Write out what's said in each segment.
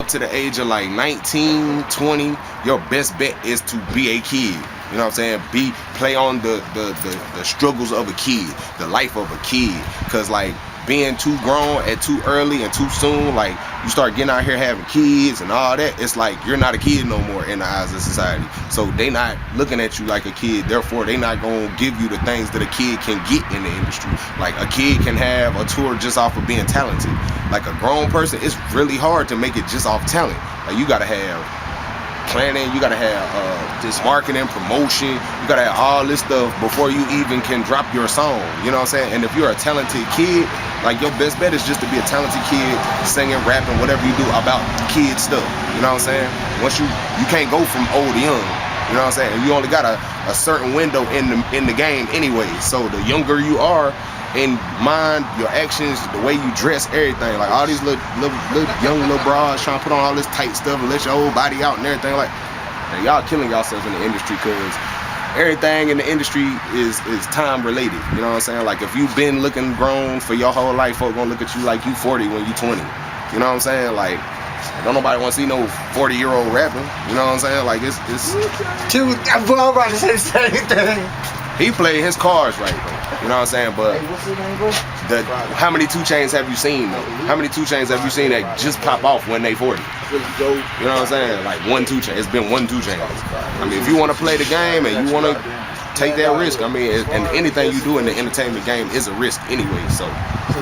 up to the age of like 19, 20, your best bet is to be a kid. You know what I'm saying? Play on the struggles of a kid, the life of a kid. Cause like being too grown at too early and too soon, like you start getting out here having kids and all that, it's like you're not a kid no more in the eyes of society. So they not looking at you like a kid, therefore they not gonna give you the things that a kid can get in the industry. Like a kid can have a tour just off of being talented. Like a grown person, it's really hard to make it just off talent. Like you gotta have planning, you gotta have this marketing, promotion, you gotta have all this stuff before you even can drop your song, you know what I'm saying? And if you're a talented kid, like your best bet is just to be a talented kid, singing, rapping, whatever you do about kid stuff, you know what I'm saying? Once you can't go from old to young, you know what I'm saying? You only got a certain window in the game anyway, so the younger you are, in mind, your actions, the way you dress, everything. Like all these little young bras trying to put on all this tight stuff and let your whole body out and everything. Like, man, y'all killing yourself in the industry because everything in the industry is time related. You know what I'm saying? Like if you've been looking grown for your whole life, folks gonna look at you like you 40 when you 20. You know what I'm saying? Like, don't nobody want to see no 40-year-old rapping. You know what I'm saying? Like it's. Dude, I'm about to say the same thing. He played his cards right, though. You know what I'm saying? But how many 2 Chainz have you seen, though? How many 2 Chainz have you seen that just pop off when they 40? You know what I'm saying? Like one 2 Chainz. It's been one 2 Chainz. I mean, if you want to play the game and you want to take that risk, I mean, and anything you do in the entertainment game is a risk anyway. So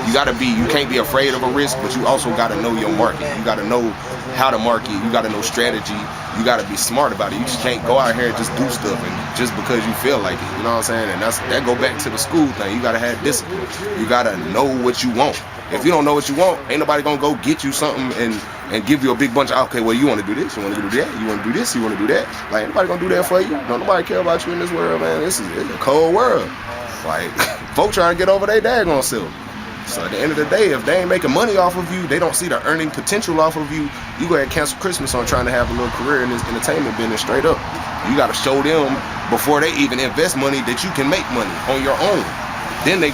you can't be afraid of a risk, but you also got to know your market. You got to know how to market. You got to know strategy. You got to be smart about it. You just can't go out here and just do stuff and just because you feel like it. You know what I'm saying? And that go back to the school thing. You got to have discipline. You got to know what you want. If you don't know what you want, ain't nobody gonna go get you something and give you a big bunch of, okay, well, you want to do this, you want to do that, you want to do this, you want to do that. Like, ain't nobody gonna do that for you. Don't nobody care about you in this world, man. It's a cold world. Like, folks trying to get over their daggone self. So at the end of the day, if they ain't making money off of you, they don't see the earning potential off of you, you go ahead and cancel Christmas on trying to have a little career in this entertainment business straight up. You got to show them before they even invest money that you can make money on your own. Then they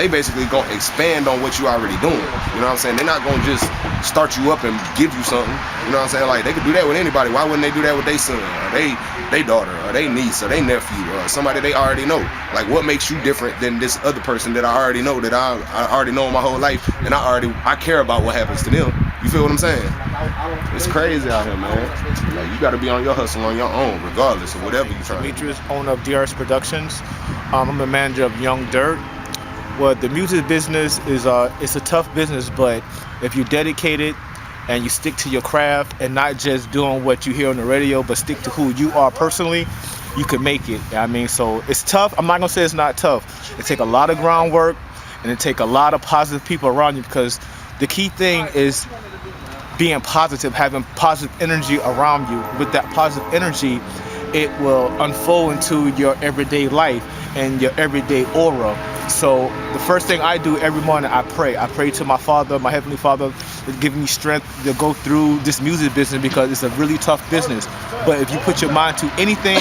basically gonna expand on what you already doing. You know what I'm saying? They're not gonna just start you up and give you something. You know what I'm saying? Like, they could do that with anybody. Why wouldn't they do that with their son or they daughter or their niece or their nephew or somebody they already know? Like, what makes you different than this other person that I already know, that I already know my whole life, and I care about what happens to them? You feel what I'm saying? It's crazy out here, man. Like, you got to be on your hustle on your own, regardless of whatever you're trying to do. Demetrius, owner of DRS Productions. I'm the manager of Young Dirt. Well, the music business is it's a tough business, but if you're dedicated and you stick to your craft and not just doing what you hear on the radio, but stick to who you are personally, you can make it. I mean, so it's tough. I'm not gonna say it's not tough. It takes a lot of groundwork and it takes a lot of positive people around you, because the key thing is being positive, having positive energy around you. With that positive energy, it will unfold into your everyday life and your everyday aura. So the first thing I do every morning, I pray. I pray to my Father, my Heavenly Father, to give me strength to go through this music business, because it's a really tough business. But if you put your mind to anything,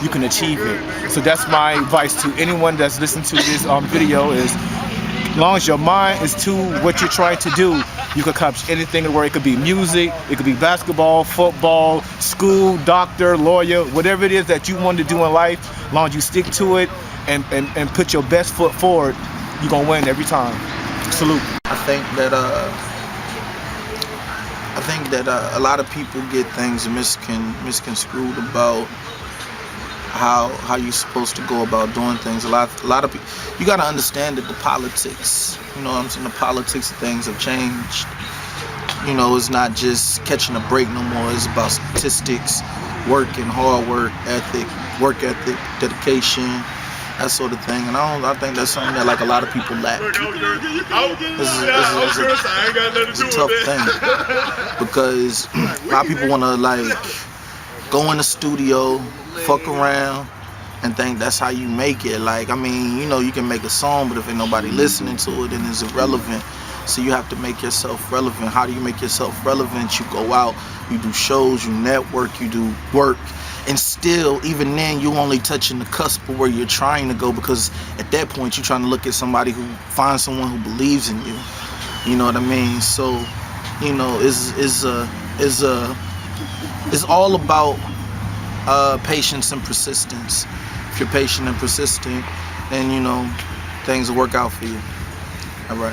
you can achieve it. So that's my advice to anyone that's listening to this video is, as long as your mind is to what you're trying to do, you can accomplish anything in the world. It could be music, it could be basketball, football, school, doctor, lawyer, whatever it is that you want to do in life. As long as you stick to it and put your best foot forward, you're gonna win every time. Salute. I think that a lot of people get things misconstrued about how you're supposed to go about doing things. A lot of people, you got to understand that the politics, you know what I'm saying, the politics of things have changed. You know, it's not just catching a break no more. It's about statistics, work and hard work ethic, dedication, that sort of thing. And I think that's something that, like, a lot of people lack. It's a tough thing, because a lot of people want to, like, go in the studio, fuck around, and think that's how you make it. Like, I mean, you know, you can make a song, but if ain't nobody listening to it, then it's irrelevant. So you have to make yourself relevant. How do you make yourself relevant? You go out, you do shows, you network, you do work. And still, even then, you're only touching the cusp of where you're trying to go, because at that point, you're trying to look at somebody who finds someone who believes in you. You know what I mean? So, you know, is all about patience and persistence. If you're patient and persistent, then things will work out for you. All right.